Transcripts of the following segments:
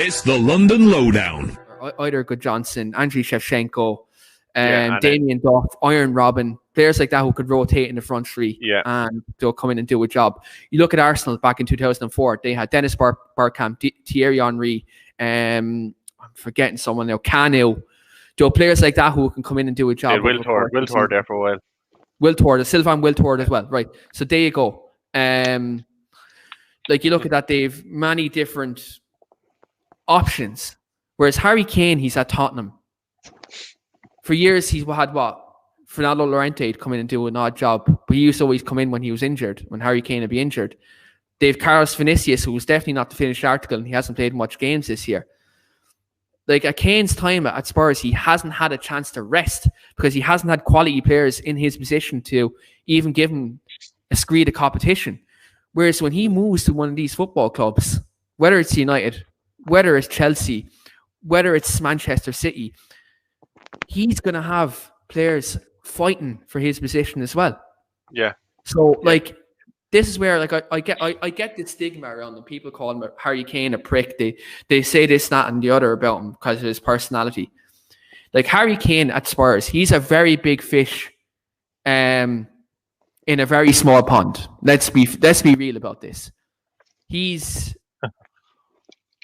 It's the London Lowdown. Either Johnson, Andriy Shevchenko, Damien Duff, Iron Robin, players like that who could rotate in the front three and they'll come in and do a job. You look at Arsenal back in 2004, they had Dennis Bergkamp, Thierry Henry, I'm forgetting someone now, Canu. Players like that who can come in and do a job. Wiltord there for a while. Sylvain Wiltord as well, right? So there you go. Like you look at that, they've many different options. Whereas Harry Kane, he's at Tottenham. For years, he's had Fernando Llorente come in and do an odd job, but he used to always come in when he was injured, when Harry Kane would be injured. They've Carlos Vinicius, who was definitely not the finished article, and he hasn't played much games this year. Like at Kane's time at Spurs, he hasn't had a chance to rest because he hasn't had quality players in his position to even give him a screed of competition. Whereas when he moves to one of these football clubs, whether it's United, whether it's Chelsea, whether it's Manchester City, he's going to have players fighting for his position as well. Yeah. So, like, this is where, like, I get the stigma around him. People call him Harry Kane a prick. They say this, that, and the other about him because of his personality. Like, Harry Kane at Spurs, he's a very big fish in a very small pond. Let's be real about this.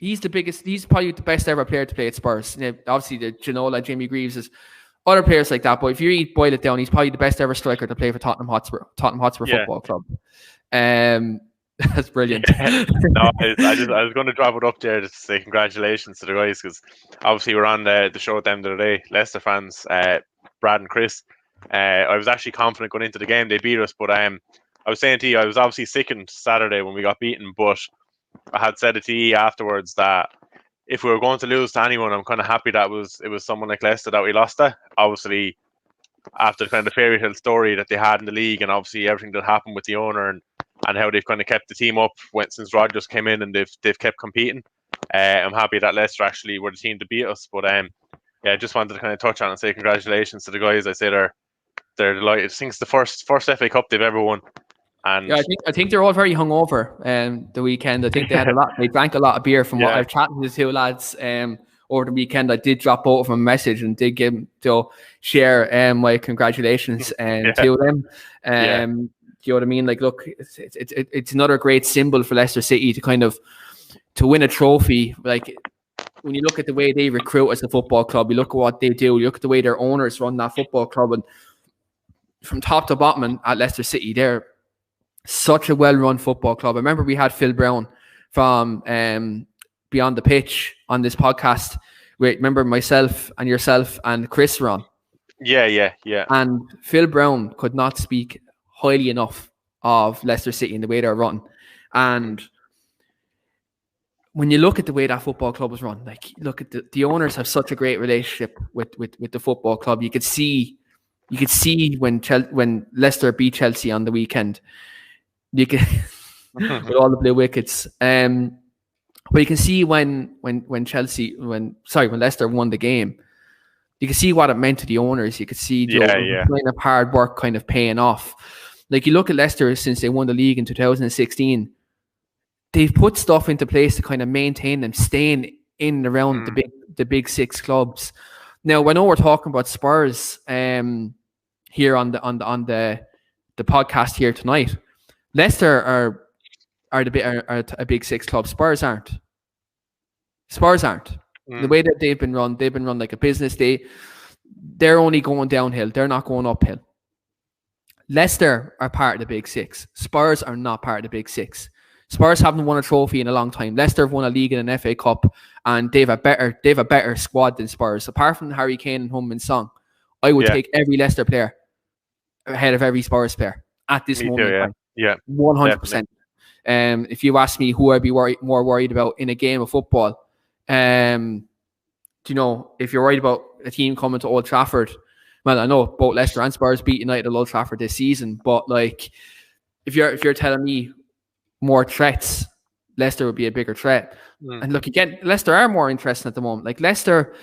He's the biggest. He's probably the best ever player to play at Spurs. Obviously, the Ginola, Jamie Greaves, is other players like that. But if you boil it down, he's probably the best ever striker to play for Tottenham Hotspur Football Club. That's brilliant. No, I was going to drop it up there to say congratulations to the guys because obviously we're on the show with them the other day. Leicester fans, Brad and Chris. I was actually confident going into the game. They beat us, but I was saying to you, I was obviously sickened Saturday when we got beaten, but I had said it to you afterwards that if we were going to lose to anyone, I'm kind of happy that it was someone like Leicester that we lost to. Obviously, after the kind of fairy tale story that they had in the league, and obviously everything that happened with the owner and how they've kind of kept the team up since Rodgers came in and they've kept competing. I'm happy that Leicester actually were the team to beat us. But I just wanted to kind of touch on and say congratulations to the guys. I say they're delighted. I think it's the first FA Cup they've ever won. And I think they're all very hungover the weekend. I think they had they drank a lot of beer from what I've chatted to the two lads over the weekend. I did drop both of them a message and did give them to share my congratulations to them. Do you know what I mean? Like, look, it's another great symbol for Leicester City to win a trophy. Like, when you look at the way they recruit as a football club, you look at what they do, you look at the way their owners run that football club, and from top to bottom at Leicester City, they're such a well-run football club. I remember we had Phil Brown from Beyond the Pitch on this podcast. Remember myself and yourself and Chris were on. Yeah. And Phil Brown could not speak highly enough of Leicester City and the way they're run. And when you look at the way that football club is run, like, look at the owners have such a great relationship with the football club. You could see when Leicester beat Chelsea on the weekend. You can with all the blue wickets. But you can see when Leicester won the game, you can see what it meant to the owners. You could see the kind of hard work kind of paying off. Like, you look at Leicester since they won the league in 2016, they've put stuff into place to kind of maintain them staying in and around the big six clubs. Now, I know we're talking about Spurs here on the podcast here tonight. Leicester are a big six club. Spurs aren't. The way that they've been run like a business. They're only going downhill. They're not going uphill. Leicester are part of the big six. Spurs are not part of the big six. Spurs haven't won a trophy in a long time. Leicester have won a league and an FA Cup, and they've a better squad than Spurs. Apart from Harry Kane and Heung-min Son, I would take every Leicester player ahead of every Spurs player at this moment. Yeah, 100%. If you ask me who I'd be more worried about in a game of football, if you're worried about a team coming to Old Trafford Well, I know both Leicester and Spurs beat United at Old Trafford this season, but like, if you're telling me more threats, Leicester would be a bigger threat. And look, again, Leicester are more interesting at the moment. Like, Leicester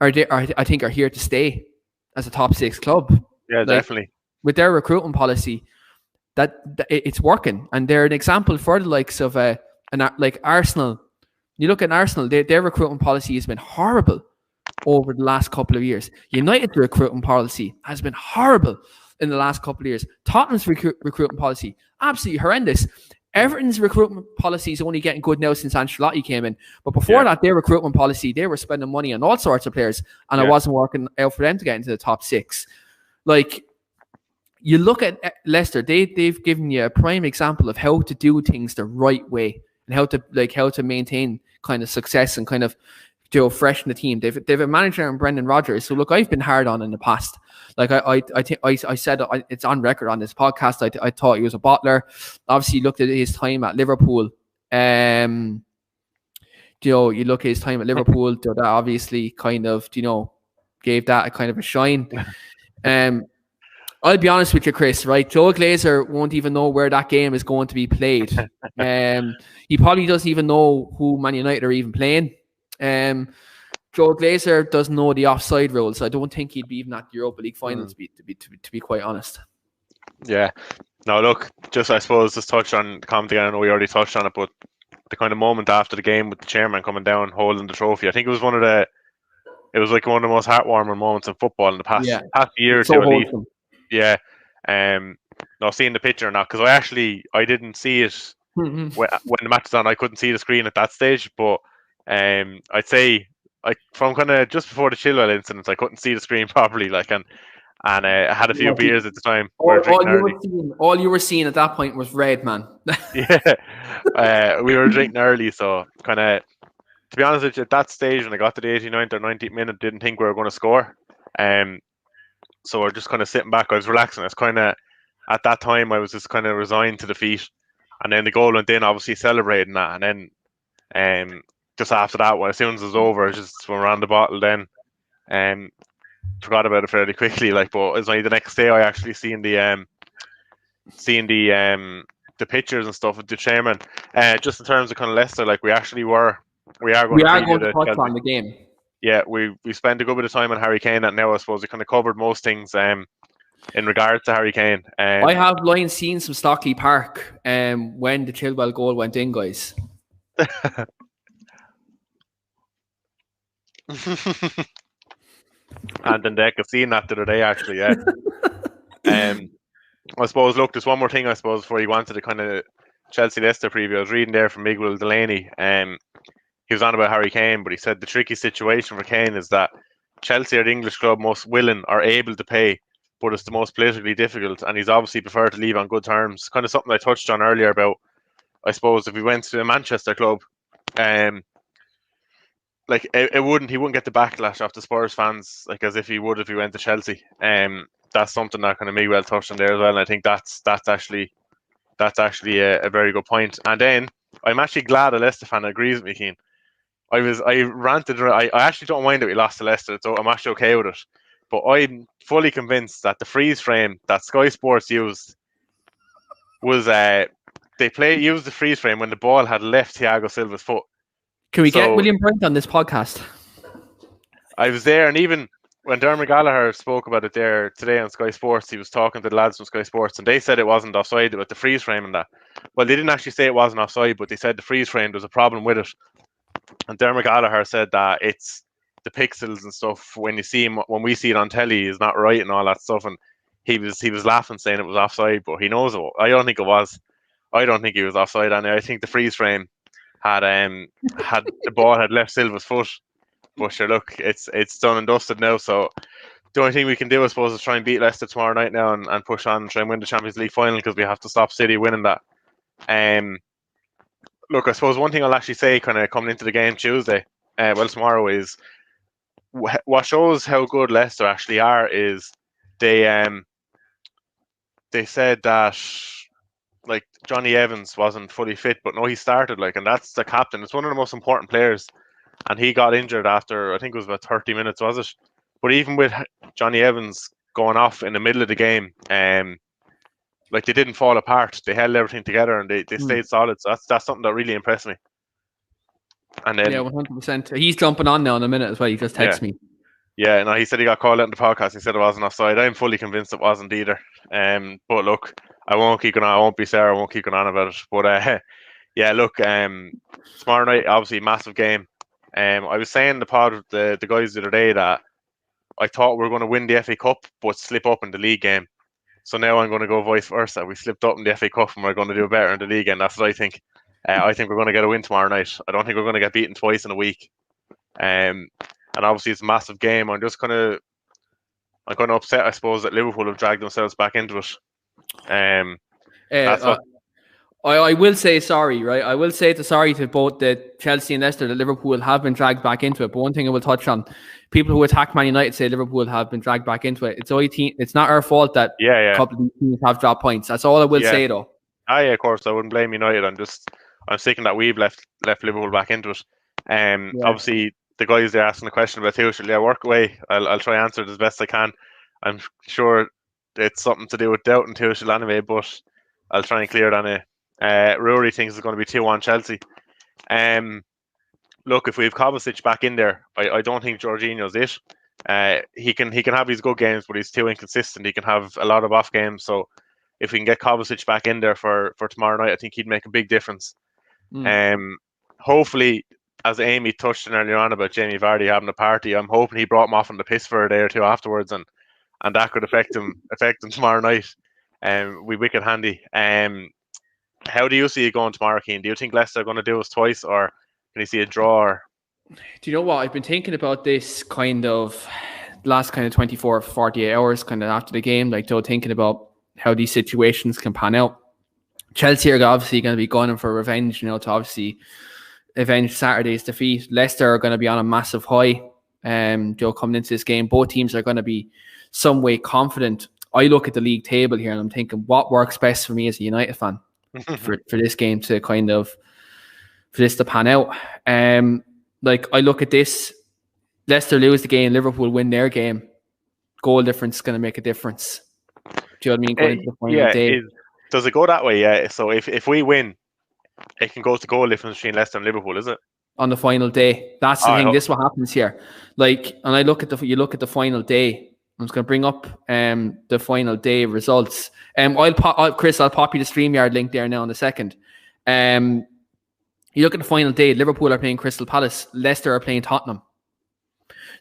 I think are here to stay as a top 6 club. Yeah, like, definitely. With their recruitment policy, that it's working, and they're an example for the likes of like Arsenal. You look at Arsenal; their recruitment policy has been horrible over the last couple of years. United's recruitment policy has been horrible in the last couple of years. Tottenham's recruitment policy, absolutely horrendous. Everton's recruitment policy is only getting good now since Ancelotti came in. But before that, their recruitment policy, they were spending money on all sorts of players, and it wasn't working out for them to get into the top 6. Like, you look at Leicester, they've given you a prime example of how to do things the right way and how to maintain kind of success and kind of freshen the team. They've a manager in Brendan Rodgers. So look, I've been hard on in the past. Like I think I said it's on record on this podcast. I thought he was a bottler. Obviously, looked at his time at Liverpool. You look at his time at Liverpool. That obviously kind of gave that a kind of a shine. I'll be honest with you, Chris, right? Joe Glazer won't even know where that game is going to be played. He probably doesn't even know who Man United are even playing. Joe Glazer doesn't know the offside rules. I don't think he'd be even at the Europa League finals, to be quite honest. Yeah. No, look, I suppose just touch on the comment again. I know we already touched on it, but the kind of moment after the game with the chairman coming down holding the trophy, I think it was one of the most heartwarming moments in football in the past year or two at least. Yeah. No, seeing the picture now, because I didn't see it when the match was on. I couldn't see the screen at that stage, but I'd say from kind of just before the Chilwell incident, I couldn't see the screen properly. And I had a few beers at the time. All you were seeing at that point was red, man. Yeah, we were drinking early, so kind of, to be honest with you, at that stage when I got to the 89th or 90th minute, didn't think we were going to score. So we're just kind of sitting back. I was relaxing. I was kind of, at that time, I was just kind of resigned to defeat. And then the goal went in, obviously celebrating that. And then just after that, as soon as it was over, just went around the bottle then. Forgot about it fairly quickly. But it was only the next day I actually seen the pictures and stuff with the chairman. Just in terms of kind of Leicester, we are going to touch on the game. Yeah, we spent a good bit of time on Harry Kane, and now I suppose we kind of covered most things in regards to Harry Kane. I have lying scenes from Stockley Park when the Chilwell goal went in, guys. And then Deck have seen that the other day, actually, yeah. I suppose, look, there's one more thing, I suppose, before you wanted to kind of Chelsea-Leicester preview. I was reading there from Miguel Delaney. He was on about Harry Kane, but he said the tricky situation for Kane is that Chelsea are the English club most willing or able to pay, but it's the most politically difficult, and he's obviously preferred to leave on good terms. Kind of something I touched on earlier about, I suppose, if he went to a Manchester club, he wouldn't get the backlash off the Spurs fans as if he would if he went to Chelsea. That's something that kind of Miguel touched on there as well, and I think that's actually a very good point. And then I'm actually glad a Leicester fan agrees with me, Keane. I ranted. I actually don't mind that we lost to Leicester, so I'm actually okay with it. But I'm fully convinced that the freeze frame that Sky Sports used was used the freeze frame when the ball had left Thiago Silva's foot. Can we get William Brent on this podcast? I was there, and even when Dermot Gallagher spoke about it there today on Sky Sports, he was talking to the lads from Sky Sports, and they said it wasn't offside with the freeze frame and that. Well, they didn't actually say it wasn't offside, but they said the freeze frame, there was a problem with it. And Dermot Gallagher said that it's the pixels and stuff when we see it on telly is not right and all that stuff. And he was laughing, saying it was offside, but he knows it. I don't think it was. I don't think he was offside, and I think the freeze frame had the ball had left Silva's foot. But sure, look, it's done and dusted now. So the only thing we can do, I suppose, is try and beat Leicester tomorrow night now and push on and try and win the Champions League final, because we have to stop City winning that. Look, I suppose one thing I'll actually say kind of coming into the game Tuesday, tomorrow, is what shows how good Leicester actually are is they said that Johnny Evans wasn't fully fit, but no, he started and that's the captain. It's one of the most important players, and he got injured after, I think it was about 30 minutes, was it? But even with Johnny Evans going off in the middle of the game. Like they didn't fall apart. They held everything together and they stayed solid. So that's something that really impressed me. And then 100%. He's jumping on now in a minute as well. He just texted me. Yeah, no, he said he got called out in the podcast. He said it wasn't offside. I'm fully convinced it wasn't either. But look, I won't keep going on. I won't be Sarah. I won't keep going on about it. But yeah, look, tomorrow night, obviously, massive game. I was saying in the pod with the guys the other day that I thought we were going to win the FA Cup, but slip up in the league game. So now I'm going to go vice versa. We slipped up in the FA Cup and we're going to do better in the league, and that's what I think. I think we're going to get a win tomorrow night. I don't think we're going to get beaten twice in a week. And obviously it's a massive game. I'm kind of upset, I suppose, that Liverpool have dragged themselves back into it. I will say sorry, right? I will say sorry to both the Chelsea and Leicester that Liverpool have been dragged back into it. But one thing I will touch on, people who attack Man United say Liverpool have been dragged back into it. It's not our fault that a couple of these teams have dropped points. That's all I will say, though. Yeah, of course. I wouldn't blame United. I'm thinking that we've left Liverpool back into it. Obviously, the guys there asking the question about Tuchel, work away. I'll try and answer it as best I can. I'm sure it's something to do with doubt and Tuchel anyway, but I'll try and clear it on it. Rory thinks it's going to be 2-1 Chelsea. Look, if we have Kovacic back in there, I don't think Jorginho's it. He can have his good games, but he's too inconsistent. He can have a lot of off games. So if we can get Kovacic back in there for tomorrow night, I think he'd make a big difference. Hopefully, as Amy touched on earlier on about Jamie Vardy having a party, I'm hoping he brought him off on the piss for a day or two afterwards, and that could affect him tomorrow night. We wicked handy. How do you see it going tomorrow, Keane? Do you think Leicester are going to do us twice, or can you see a draw? Or? Do you know what? I've been thinking about this kind of last 24 or 48 hours kind of after the game, thinking about how these situations can pan out. Chelsea are obviously going to be going for revenge, to obviously avenge Saturday's defeat. Leicester are going to be on a massive high. Coming into this game, both teams are going to be some way confident. I look at the league table here and I'm thinking, what works best for me as a United fan for this game to for this to pan out. I look at this, Leicester lose the game, Liverpool win their game. Goal difference is going to make a difference. Do you know what I mean? Going into the final day. Does it go that way? Yeah. So if we win, it can go to goal difference between Leicester and Liverpool, is it? On the final day. That's the thing. This is what happens here. And I look at the final day. I'm just going to bring up the final day results. Chris, I'll pop you the StreamYard link there now in a second. You look at the final day, Liverpool are playing Crystal Palace, Leicester are playing Tottenham.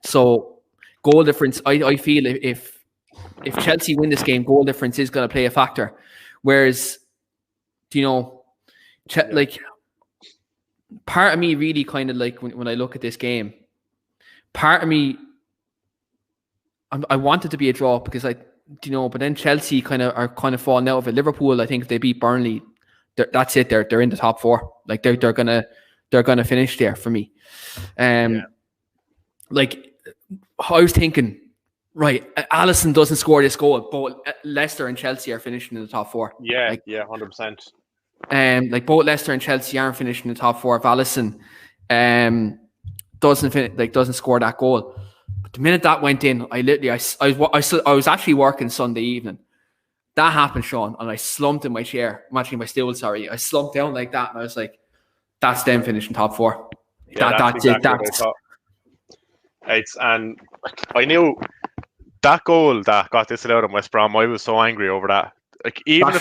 So goal difference, I feel if Chelsea win this game, goal difference is going to play a factor. Whereas, part of me really kind of when I look at this game, part of me, I want it to be a draw because but then Chelsea are falling out of it. Liverpool, I think if they beat Burnley, that's it. They're in the top four. They're gonna finish there for me. I was thinking, right, Alisson doesn't score this goal, but Leicester and Chelsea are finishing in the top four. 100%. Both Leicester and Chelsea aren't finishing in the top four if Alisson doesn't score that goal. But the minute that went in, I was actually working Sunday evening. That happened, Sean, and I slumped in my chair. I'm actually in my stool, sorry. I slumped down like that, and I was like, that's them finishing top four. That's it. And I knew that goal that got disallowed in West Brom, I was so angry over that. Even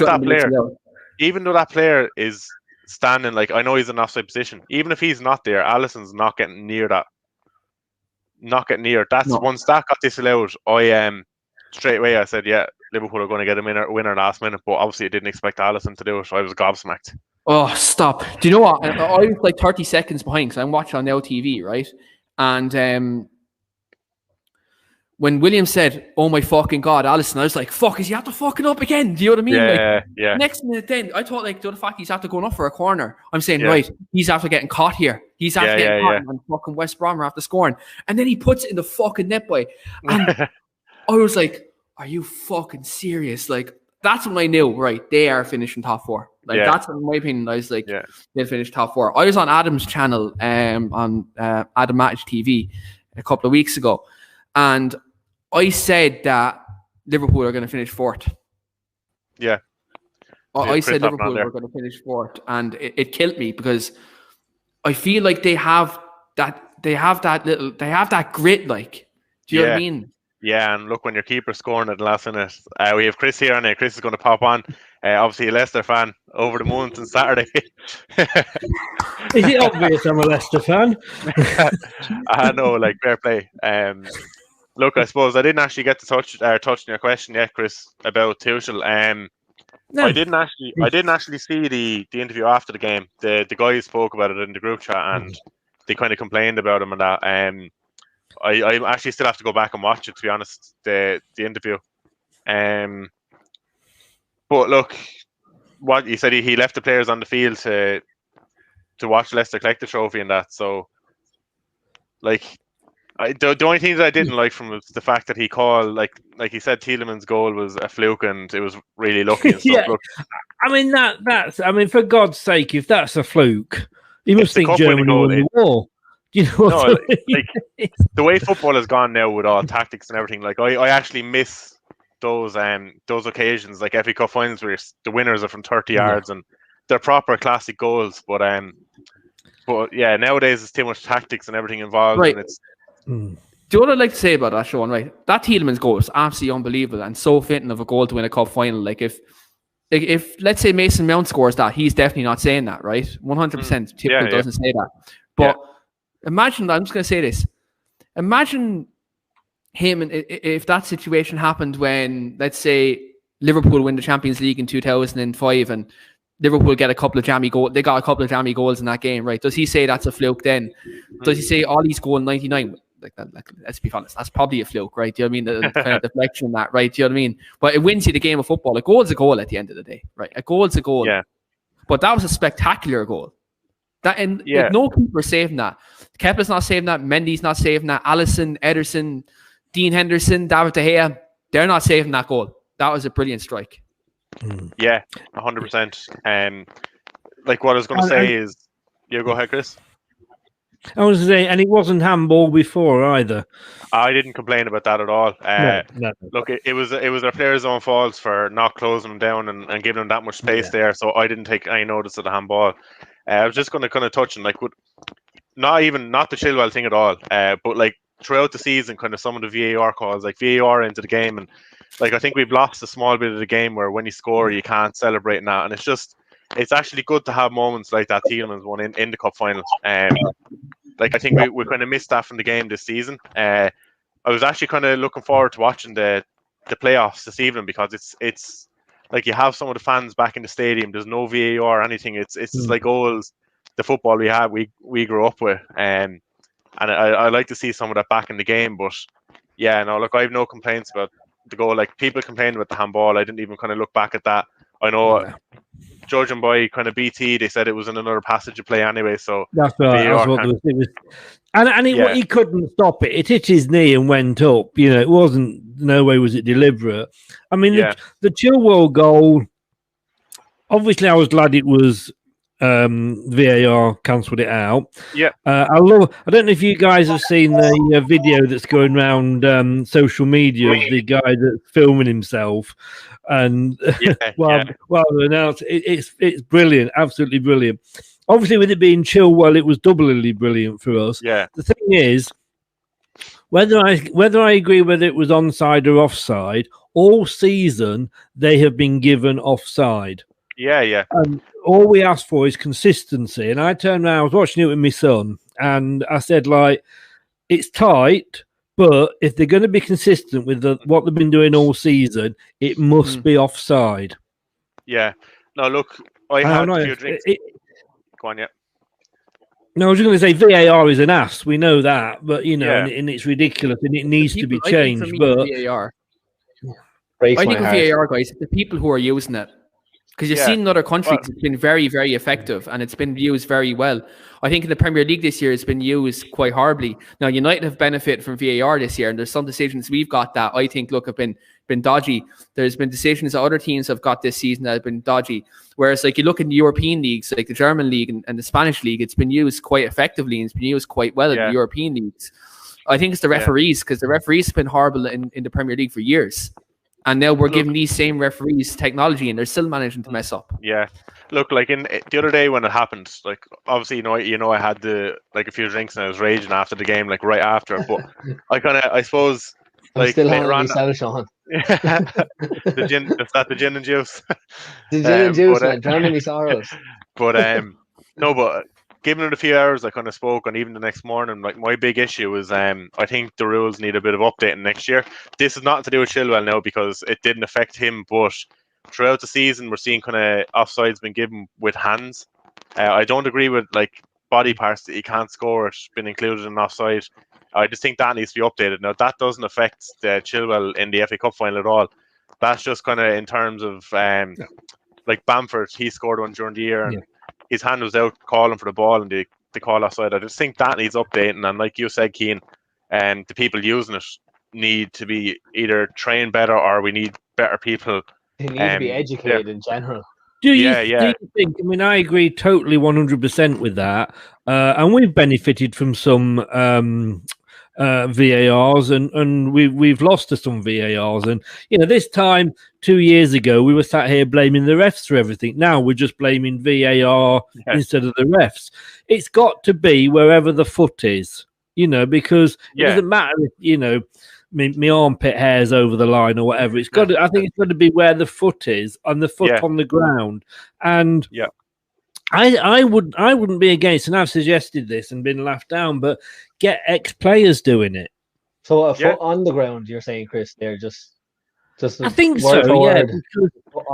though that player is standing, I know he's in an offside position, even if he's not there, Alisson's not getting near that. Once that got disallowed, I straight away I said, Liverpool are going to get a winner last minute, but obviously I didn't expect Alisson to do it, so I was gobsmacked. Oh, stop. Do you know what? I was 30 seconds behind because I'm watching on LTV, right? And when William said, "Oh my fucking God, Alisson," I was like, "Fuck, is he after fucking up again?" Do you know what I mean? Yeah. Next minute, then I thought the fact he's after going up for a corner. I'm saying, right, he's after getting caught here. He's after getting caught, and fucking West Brom are after scoring, and then he puts it in the fucking net, boy. And I was like, "Are you fucking serious?" That's when I knew, right? They are finishing top four. That's in my opinion. I was like, they'll finish top four. I was on Adam's channel, on Adam Matic TV, a couple of weeks ago, and I said that Liverpool are going to finish fourth. Yeah. I said Liverpool were going to finish fourth, and it killed me because I feel like they have that grit. Like, do you know what I mean? Yeah, and look, when your keeper's scoring at the last minute, we have Chris here, and Chris is going to pop on. Obviously, a Leicester fan, over the moon since Saturday. Is it obvious I'm a Leicester fan? I know, like, fair play. Look, I suppose I didn't actually get to touch on your question yet, Chris, about Tuchel. No. I didn't actually see the interview after the game. The guys spoke about it in the group chat, and they kind of complained about him and that. I actually still have to go back and watch it, to be honest, the interview. But look, what he said, he left the players on the field to watch Leicester collect the trophy and that. So, like, the only things I didn't like from was the fact that he called, like he said, Tielemans' goal was a fluke and it was really lucky and stuff. Yeah. Look, I mean, that's for God's sake, if that's a fluke, you must think Germany won the war. You know what I mean? Like, the way football has gone now with all tactics and everything, like I actually miss those occasions, like FA Cup finals where the winners are from 30 yards and they're proper classic goals. But yeah, nowadays there's too much tactics and everything involved. Right. And it's Do you know what I'd like to say about that, Sean? Right, that Tielemans goal is absolutely unbelievable and so fitting of a goal to win a cup final. Like if let's say Mason Mount scores that, he's definitely not saying that, right? 100%. Tielemans doesn't say that. But imagine, I'm just going to say this. Imagine him, if that situation happened when, let's say, Liverpool win the Champions League in 2005 and Liverpool get a couple of jammy goals. They got a couple of jammy goals in that game, right? Does he say that's a fluke then? Does he say Ollie's goal in 99? Like, let's be honest, that's probably a fluke, right? Do you know what I mean? The kind of deflection that, right? Do you know what I mean? But it wins you the game of football. A goal's a goal at the end of the day, right? A goal's a goal. Yeah. But that was a spectacular goal. Like, no keeper saving that. Kepa's not saving that. Mendy's not saving that. Alisson, Ederson, Dean Henderson, David De Gea, they're not saving that goal. That was a brilliant strike. Yeah, 100%. Like what I was going to say is, you go ahead, Chris. I was saying, and it wasn't handball before either. I didn't complain about that at all. No. Look, it was their players' own faults for not closing them down and giving them that much space there. So I didn't take any notice of the handball. I was just going to kind of touch on, like, not the Chilwell thing at all, but like throughout the season, kind of some of the VAR calls, like VAR into the game, and like I think we've lost a small bit of the game where when you score you can't celebrate now, and it's actually good to have moments like that Tielemans one in the cup final. Like I think we kind of missed that from the game this season. I was actually kind of looking forward to watching the playoffs this evening because it's like you have some of the fans back in the stadium. There's no VAR or anything. It's just like the football we grew up with. And I like to see some of that back in the game. But yeah, no, look, I have no complaints about the goal. Like people complained about the handball. I didn't even kind of look back at that. I know judging by kind of BT, they said it was in another passage of play anyway. So that's right. That's what it was. And he couldn't stop it. It hit his knee and went up. You know, it wasn't. No way was it deliberate. I mean, the Chilwell goal. Obviously, I was glad it was VAR cancelled it out. Yeah, I don't know if you guys have seen the video that's going around social media of the guy that's filming himself, and while they announce it's brilliant, absolutely brilliant. Obviously, with it being Chilwell, it was doubly brilliant for us. Yeah. The thing is, whether I agree whether it was onside or offside, all season they have been given offside. Yeah. And all we ask for is consistency. And I turned around, I was watching it with my son, and I said, like, it's tight, but if they're going to be consistent with what they've been doing all season, it must be offside. Yeah. No, look, I had a few drinks. Go on, yeah. No, I was just going to say VAR is an ass. We know that, but and it's ridiculous and it needs to be changed. But VAR, I think with VAR, guys, the people who are using it, because you've seen in other countries, it's been very, very effective and it's been used very well. I think in the Premier League this year, it's been used quite horribly. Now, United have benefited from VAR this year, and there's some decisions we've got that I think have been dodgy. There's been decisions that other teams have got this season that have been dodgy. Whereas, like, you look in the European leagues, like the German league and the Spanish league, it's been used quite effectively and it's been used quite well in the European leagues. I think it's the referees, because the referees have been horrible in the Premier League for years. And now we're giving these same referees technology, and they're still managing to mess up. Yeah, look, like in the other day when it happened, like obviously you know I had a few drinks and I was raging after the game, like right after. But I suppose I'm like still later on on, myself, Sean. the gin, the gin and juice. The gin and juice, man, drowning my sorrows. But no, but given it a few hours, I kind of spoke, and even the next morning, like my big issue is I think the rules need a bit of updating next year. This is nothing to do with Chilwell now because it didn't affect him, but throughout the season we're seeing kind of offsides been given with hands. I don't agree with like body parts that you can't score it's been included in offside. I just think that needs to be updated. Now that doesn't affect Chilwell in the FA Cup final at all. That's just kind of in terms of like Bamford, he scored one during the year and his hand was out calling for the ball and they call offside. I just think that needs updating, and like you said, Keane, the people using it need to be either trained better or we need better people. They need to be educated in general. Do you think? I mean, I agree totally 100% with that, and we've benefited from some VARs, and we've lost to some VARs, and this time 2 years ago we were sat here blaming the refs for everything. Now we're just blaming VAR instead of the refs. It's got to be wherever the foot is, because it doesn't matter if my armpit hairs over the line or whatever. It's got to, I think it's got to be where the foot is, on the foot on the ground, and I wouldn't be against, and I've suggested this and been laughed down, but get ex-players doing it. So a foot on the ground, you're saying, Chris? They're just I think so, yeah,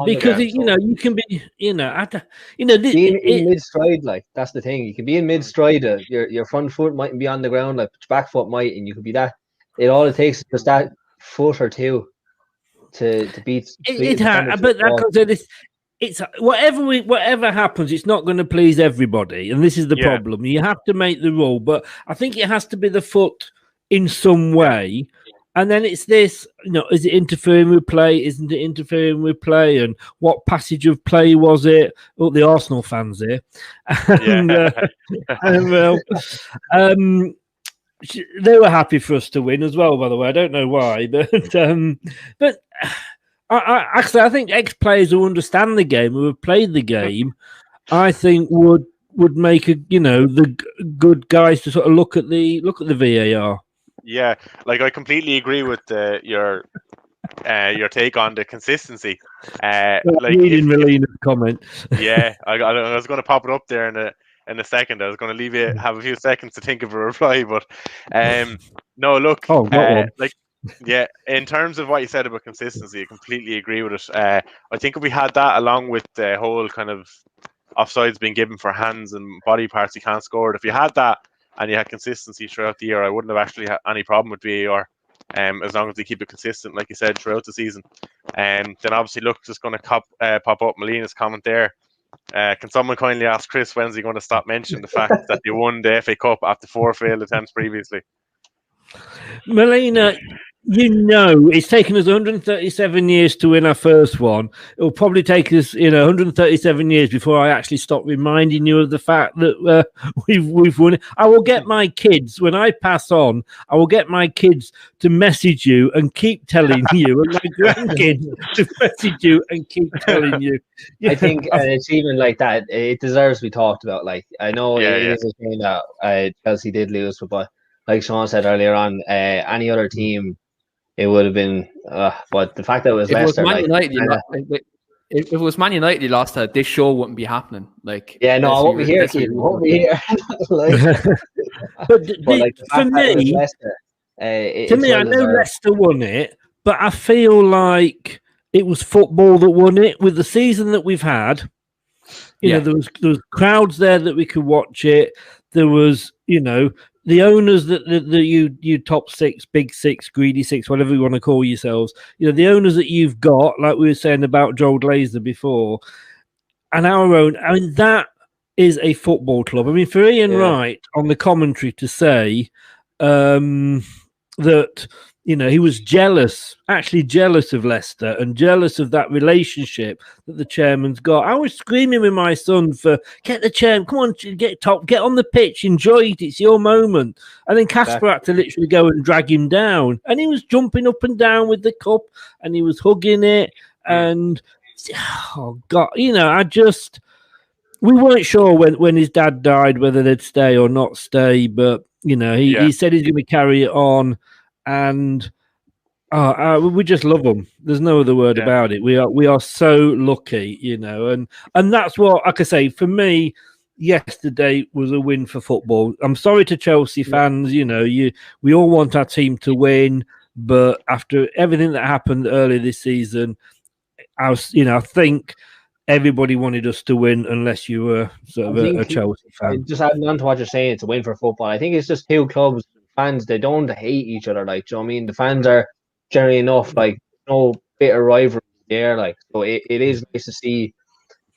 because you can be, being in mid stride, like that's the thing. You can be in mid stride. Your front foot mightn't be on the ground, like your back foot might, and you could be that. All it takes is just that foot or two to beat. But that comes to this. It's whatever happens, it's not going to please everybody, and this is the problem. You have to make the rule, but I think it has to be the foot in some way, and then it's this. Is it interfering with play? Isn't it interfering with play? And what passage of play was it? Oh, the Arsenal fans here, they were happy for us to win as well. By the way, I don't know why, but. I think ex-players who understand the game, who have played the game, I think would make the good guys to sort of look at the VAR. Yeah, like I completely agree with your take on the consistency. Reading Melina's comment. Yeah, I was going to pop it up there in a second. I was going to leave you have a few seconds to think of a reply, but no, look, yeah, in terms of what you said about consistency, I completely agree with it. I think if we had that along with the whole kind of offsides being given for hands and body parts you can't score, if you had that and you had consistency throughout the year, I wouldn't have actually had any problem with VAR. As long as they keep it consistent, like you said, throughout the season. Then obviously, look, just going to pop up Melina's comment there. Can someone kindly ask Chris when's he going to stop mentioning the fact that they won the FA Cup after 4 failed attempts previously? Melina, it's taken us 137 years to win our first one. It will probably take us, 137 years before I actually stop reminding you of the fact that we've won it. I will get my kids, when I pass on, I will get my kids to message you and keep telling you, and my grandkids to message you and keep telling you. I think an achievement like that, it deserves to be talked about. Like, I know it is a shame that Chelsea did lose, but like Sean said earlier on, any other team, it would have been. But the fact that it was Leicester, if it was Man United, you lost that, this show wouldn't be happening. Like, I won't be here, Keith. Won't be here. but for me, Leicester, I know Leicester won it, but I feel like it was football that won it. With the season that we've had, there was crowds there that we could watch it. There was, the owners that you top six, big six, greedy six, whatever you want to call yourselves, the owners that you've got, like we were saying about Joel Glazer before, and our own. I mean, that is a football club. I mean, for Ian Wright on the commentary to say that he was jealous of Leicester and jealous of that relationship that the chairman's got. I was screaming with my son for, get the chairman, come on, get on the pitch, enjoy it, it's your moment. And then Casper had to literally go and drag him down. And he was jumping up and down with the cup and he was hugging it. And, oh God, we weren't sure when his dad died whether they'd stay or not stay, but, he said he's going to carry it on. And we just love them. There's no other word about it. We are so lucky, and that's what, like I say, for me, yesterday was a win for football. I'm sorry to Chelsea fans, we all want our team to win, but after everything that happened earlier this season, I think everybody wanted us to win unless you were sort of a Chelsea fan. Just adding on to what you're saying, it's a win for football. I think it's just two clubs. Fans, they don't hate each other, like, do you know what I mean? The fans are generally enough, like, no bitter rivalry there, like, so it is nice to see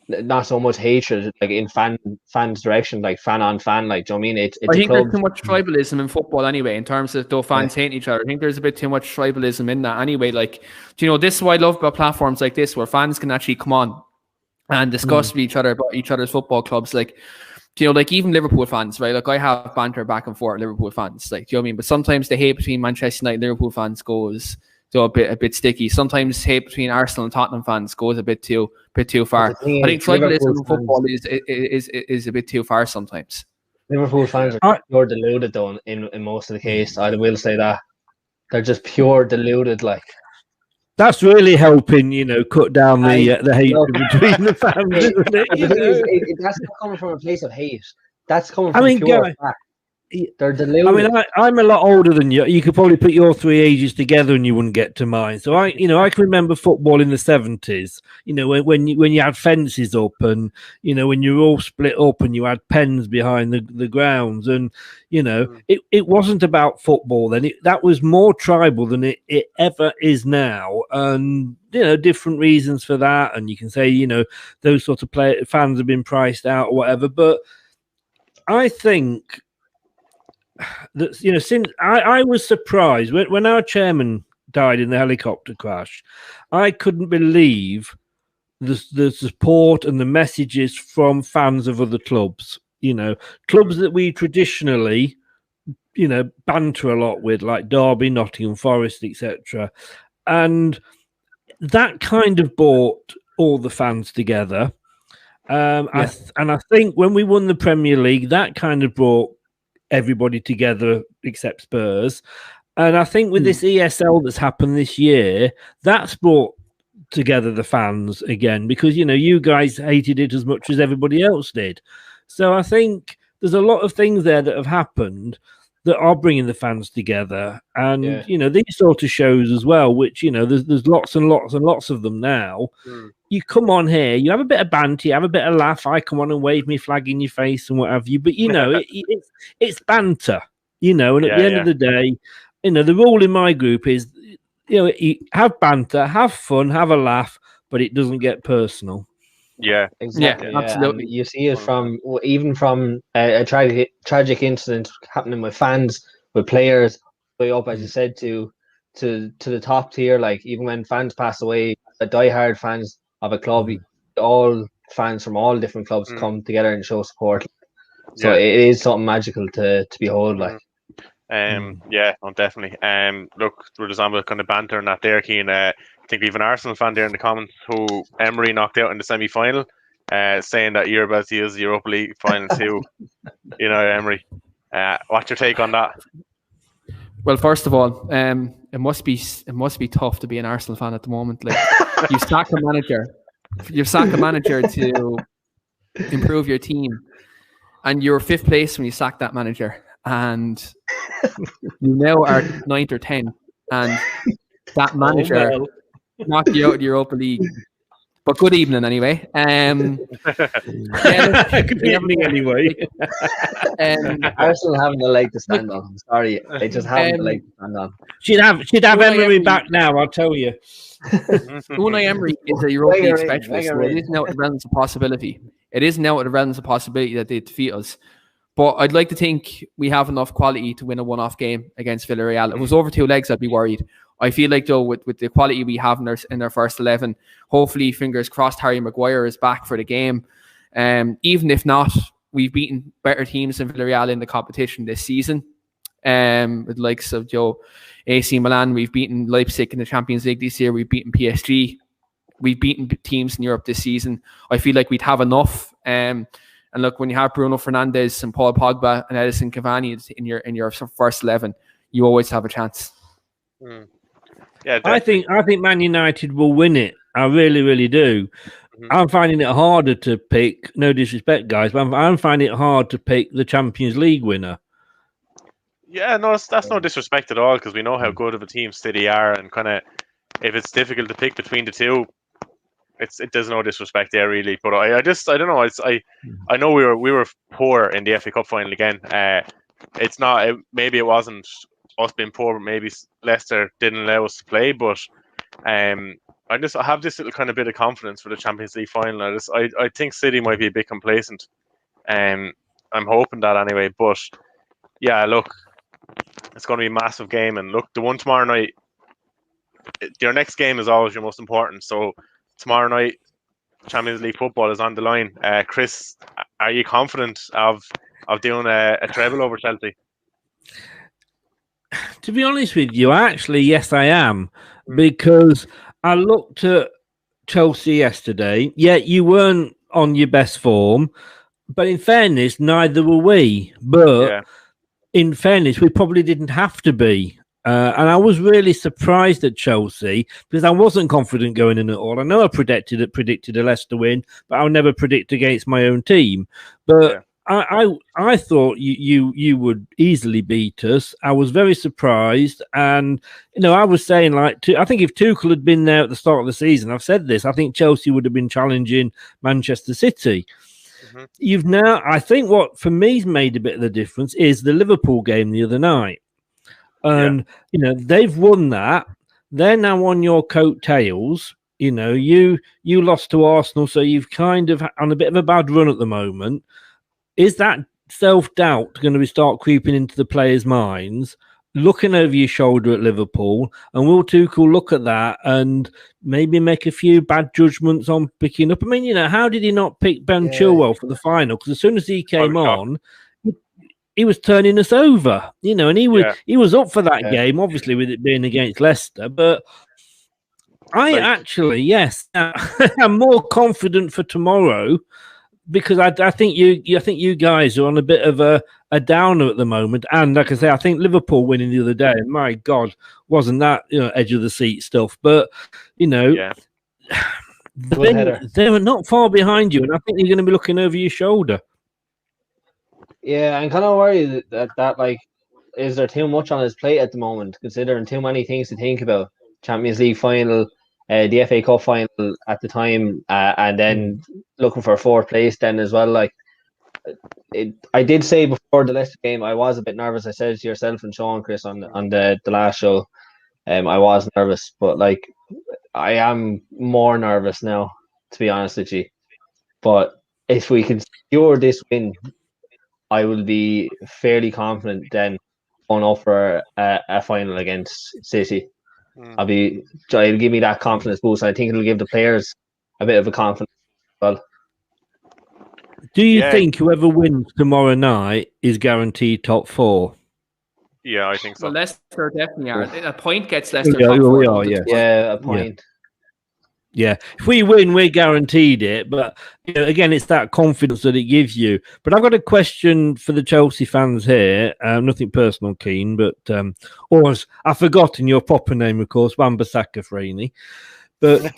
not so much hatred, like, in fans' direction, like, fan on fan, like, do you know what I mean? I think there's too much tribalism in football anyway, in terms of though fans hating each other. I think there's a bit too much tribalism in that anyway. Like, this is what I love about platforms like this, where fans can actually come on and discuss with each other about each other's football clubs, like, like even Liverpool fans, right? Like, I have banter back and forth with Liverpool fans, like, do you know what I mean? But sometimes the hate between Manchester United and Liverpool fans goes a bit sticky. Sometimes hate between Arsenal and Tottenham fans goes a bit too far. I think tribalism in football is a bit too far sometimes. Liverpool fans are pure deluded, though, in most of the case. I will say that they're just pure deluded, like. That's really helping, cut down the hate between the fans, isn't it? That's not coming from a place of hate. That's coming from pure fact. They're deluded. I'm a lot older than you. You could probably put your three ages together and you wouldn't get to mine. So I can remember football in the 70s. When you had fences up and when you were all split up and you had pens behind the grounds, and it wasn't about football then. That was more tribal than it ever is now, and different reasons for that. And you can say those sort of fans have been priced out or whatever, but I think that since I was surprised when our chairman died in the helicopter crash, I couldn't believe the support and the messages from fans of other clubs. Clubs that we traditionally banter a lot with, like Derby, Nottingham Forest, etc. And that kind of brought all the fans together. I think when we won the Premier League, that kind of brought everybody together except Spurs. And I think with this ESL that's happened this year, that's brought together the fans again, because you guys hated it as much as everybody else did. So I think there's a lot of things there that have happened that are bringing the fans together. And these sort of shows as well, which there's lots and lots and lots of them now. You come on here, you have a bit of banter, you have a bit of laugh. I come on and wave me flag in your face and what have you. But it's banter, and at the end of the day, the rule in my group is, have banter, have fun, have a laugh, but it doesn't get personal. Yeah, exactly. Yeah, absolutely. You see it from a tragic incident happening with fans, with players, way up, as you said, to the top tier. Like, even when fans pass away, the diehard fans of a club, all fans from all different clubs come together and show support. So it is something magical to behold. Like, definitely. Look, we're just on with kind of banter and that there, Keane. I think we have an Arsenal fan there in the comments who Emery knocked out in the semi-final, saying that you're about to use the Europa League final too. Emery, what's your take on that? Well, first of all, it must be tough to be an Arsenal fan at the moment. Like, you sack a manager to improve your team, and you're 5th place when you sack that manager, and you now are 9th or 10th, and that manager knocked you out of the Europa League. But good evening anyway. Good evening anyway. Arsenal haven't a leg to stand on. I'm sorry, they just haven't a leg to stand on. She'd have Emery back now, I'll tell you. Unai Emery is a Europa League specialist. So it is now at the realms of possibility. It is now at the realms of possibility that they defeat us. But I'd like to think we have enough quality to win a one-off game against Villarreal. If it was over 2 legs, I'd be worried. I feel like, though, with the quality we have in their first 11, hopefully, fingers crossed, Harry Maguire is back for the game. Even if not, we've beaten better teams than Villarreal in the competition this season. With the likes of AC Milan, we've beaten Leipzig in the Champions League this year. We've beaten PSG. We've beaten teams in Europe this season. I feel like we'd have enough. And look, when you have Bruno Fernandes and Paul Pogba and Edison Cavani in your first 11, you always have a chance. Yeah, I think Man United will win it. I really, really do. I'm finding it harder to pick. No disrespect, guys, but I'm finding it hard to pick the Champions League winner. Yeah, no, that's no disrespect at all, because we know how good of a team City are, and kind of if it's difficult to pick between the two, there's no disrespect there really. But I don't know. I know we were poor in the FA Cup final again. It's not. Maybe it wasn't us being poor, but maybe Leicester didn't allow us to play. But I have this little kind of bit of confidence for the Champions League final. I think City might be a bit complacent. I'm hoping that anyway. But yeah, look, it's going to be a massive game. And look, the one tomorrow night, your next game is always your most important. So tomorrow night, Champions League football is on the line. Chris, are you confident of doing a treble over Chelsea? To be honest with you, yes, I am. Because I looked at Chelsea yesterday. Yeah, you weren't on your best form. But in fairness, neither were we. But in fairness, we probably didn't have to be. And I was really surprised at Chelsea because I wasn't confident going in at all. I know I predicted a Leicester win, but I'll never predict against my own team. But I thought you would easily beat us. I was very surprised, and I was saying I think if Tuchel had been there at the start of the season, I've said this, I think Chelsea would have been challenging Manchester City. I think what for me's made a bit of the difference is the Liverpool game the other night. And, they've won that. They're now on your coattails. You lost to Arsenal, so you've kind of on a bit of a bad run at the moment. Is that self-doubt going to start creeping into the players' minds, looking over your shoulder at Liverpool? And will Tuchel look at that and maybe make a few bad judgments on picking up? I mean, how did he not pick Ben Chilwell for the final? Because as soon as he came on, he was turning us over, and he was up for that game, obviously with it being against Leicester. But I'm more confident for tomorrow because I think you guys are on a bit of a downer at the moment. And like I say, I think Liverpool winning the other day, my God, wasn't that edge of the seat stuff? But they were not far behind you, and I think you're going to be looking over your shoulder. Yeah, I'm kind of worried that is there too much on his plate at the moment, considering too many things to think about. Champions League final, the FA Cup final at the time, and then looking for 4th place then as well. I did say before the Leicester game, I was a bit nervous. I said it to yourself and Sean, Chris, on the last show. I was nervous, but I am more nervous now, to be honest with you. But if we can secure this win, I will be fairly confident then going up for a final against City. It'll give me that confidence boost. I think it'll give the players a bit of a confidence as well. Do you think whoever wins tomorrow night is guaranteed top 4? Yeah, I think so. Well, Leicester definitely are. A point gets Leicester top 4. We are, yeah, a point. Yeah, if we win, we're guaranteed it. But again, it's that confidence that it gives you. But I've got a question for the Chelsea fans here. Nothing personal, Keane, but I've forgotten your proper name, of course, Wan-Bissaka Freeney. But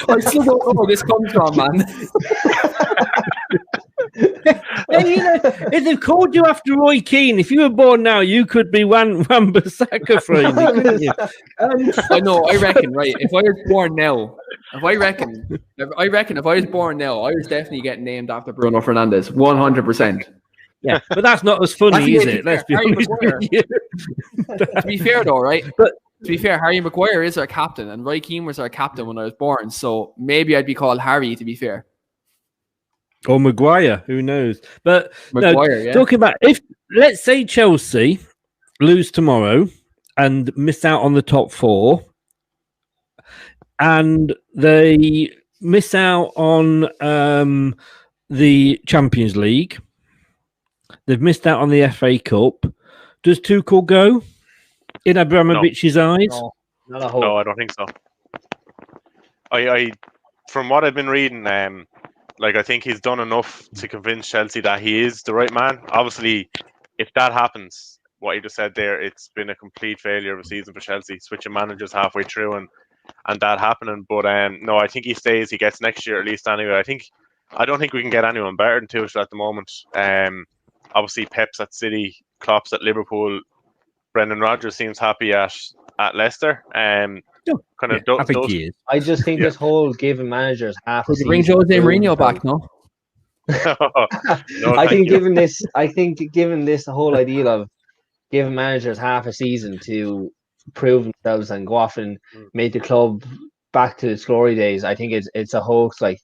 I still don't know where this comes from, man. If they've called you after Roy Keane, if you were born now, you could be Wan-Bissaka Freeney, couldn't you? I know. I reckon. Right. If I was born now, if I was born now, I was definitely getting named after Bruno Fernandes, 100%. Yeah, but that's not as funny, is it? Let's be honest with you. To be fair, though, right? But to be fair, Harry Maguire is our captain, and Roy Keane was our captain when I was born. So maybe I'd be called Harry. To be fair. Or Maguire, who knows? But Maguire, talking about if, let's say Chelsea lose tomorrow and miss out on the top 4, and they miss out on the Champions League, they've missed out on the FA Cup. Does Tuchel go in Abramovich's eyes? No, not a No, hope. I don't think so. I from what I've been reading, I think he's done enough to convince Chelsea that he is the right man. Obviously, if that happens, what you just said there, it's been a complete failure of a season for Chelsea, switching managers halfway through and that happening. But no, I think he stays. He gets next year at least anyway. I don't think we can get anyone better than Tuchel at the moment. Obviously, Pep's at City, Klopp's at Liverpool. Brendan Rodgers seems happy at Leicester. I just think this whole giving managers half a season. Bring Jose Mourinho back, no? I think given this the whole idea of giving managers half a season to prove themselves and go off and make the club back to its glory days, I think it's a hoax. Like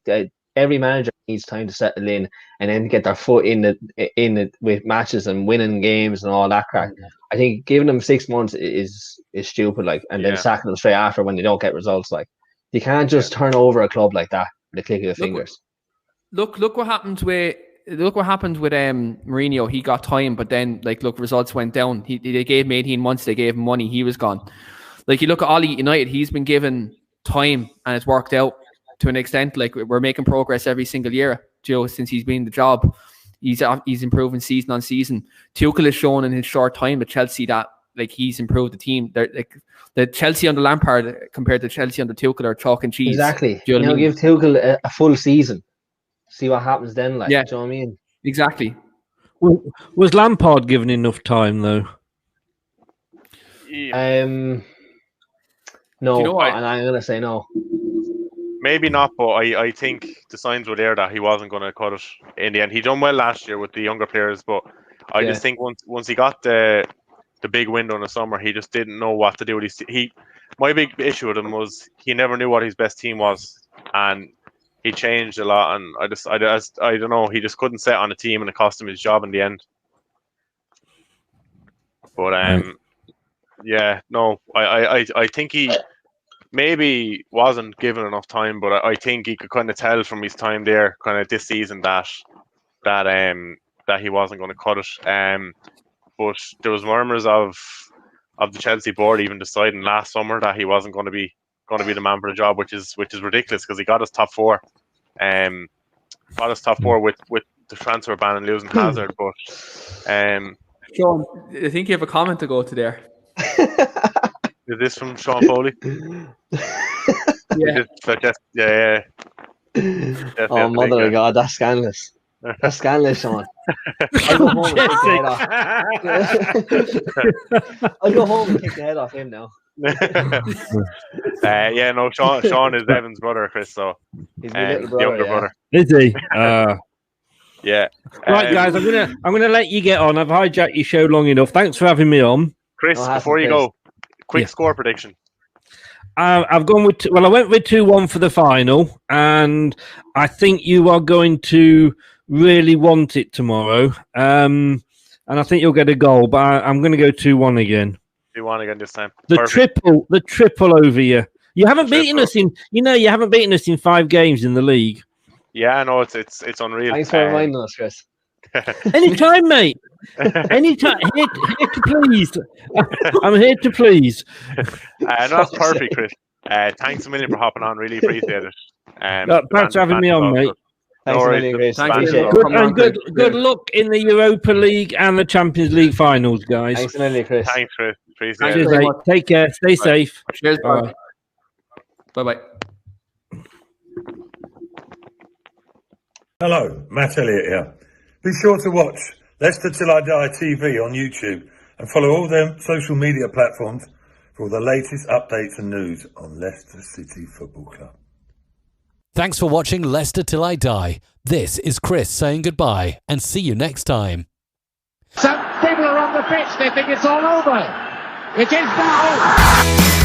every manager needs time to settle in and then get their foot in it with matches and winning games and all that crack. I think giving them 6 months is stupid. And then sacking them straight after when they don't get results. Like you can't just turn over a club like that with a click of the fingers. Look what happened with Mourinho. He got time, but then results went down. They gave him 18 months. They gave him money. He was gone. You look at Ole United. He's been given time and it's worked out to an extent. We're making progress every single year, Joe, since he's been in the job. He's improving season on season. Tuchel has shown in his short time at Chelsea that he's improved the team. The Chelsea under Lampard compared to Chelsea under Tuchel are chalk and cheese. Exactly. Do you know what I mean? Give Tuchel a full season. See what happens then. Do you know what I mean? Exactly. Was Lampard given enough time though? Yeah. No, you know what? And I'm gonna say no. Maybe not, but I think the signs were there that he wasn't going to cut it in the end. He done well last year with the younger players, but I just think once he got the big window in the summer, he just didn't know what to do with his. My big issue with him was he never knew what his best team was, and he changed a lot. And I don't know, he just couldn't set on a team, and it cost him his job in the end. But I think he maybe wasn't given enough time, but I think he could kind of tell from his time there, kind of this season, that he wasn't going to cut it. But there was murmurs of the Chelsea board even deciding last summer that he wasn't going to be the man for the job, which is ridiculous because he got us top 4. Got us top 4 with the transfer ban and losing Hazard. But Sean, I think you have a comment to go to there. Is this from Sean Foley? Yeah. Oh, mother of God, that's scandalous. That's scandalous, Sean. I'll go home and kick the head off. I'll go home and kick the head off him now. Sean is Evan's brother, Chris. So he's my little brother, younger brother. Is he? Yeah. Right, guys, I'm gonna let you get on. I've hijacked your show long enough. Thanks for having me on, Chris. Before you go, quick score prediction. I've gone with I went with 2-1 for the final, and I think you are going to really want it tomorrow. And I think you'll get a goal, but I'm going to go 2-1 again. 2-1 again this time. The triple over you. You haven't beaten us in 5 games in the league. Yeah, I know it's unreal. Thanks for reminding us, Chris. Anytime, mate. Anytime. Here to please. I'm here to please. That's perfect, Chris. Thanks a million for hopping on. Really appreciate it. Thanks for having me on, mate. Thanks a million, Chris. Good luck in the Europa League and the Champions League finals, guys. Thanks a million, Chris. Thanks, Chris. Appreciate it. Mate. Take care. Stay safe. Cheers. Bye. Bye. Hello, Matt Elliott here. Be sure to watch Leicester Till I Die TV on YouTube and follow all them social media platforms for all the latest updates and news on Leicester City Football Club. Thanks for watching Leicester Till I Die. This is Chris saying goodbye and see you next time. Some people are on the pitch, they think it's all over. It is now.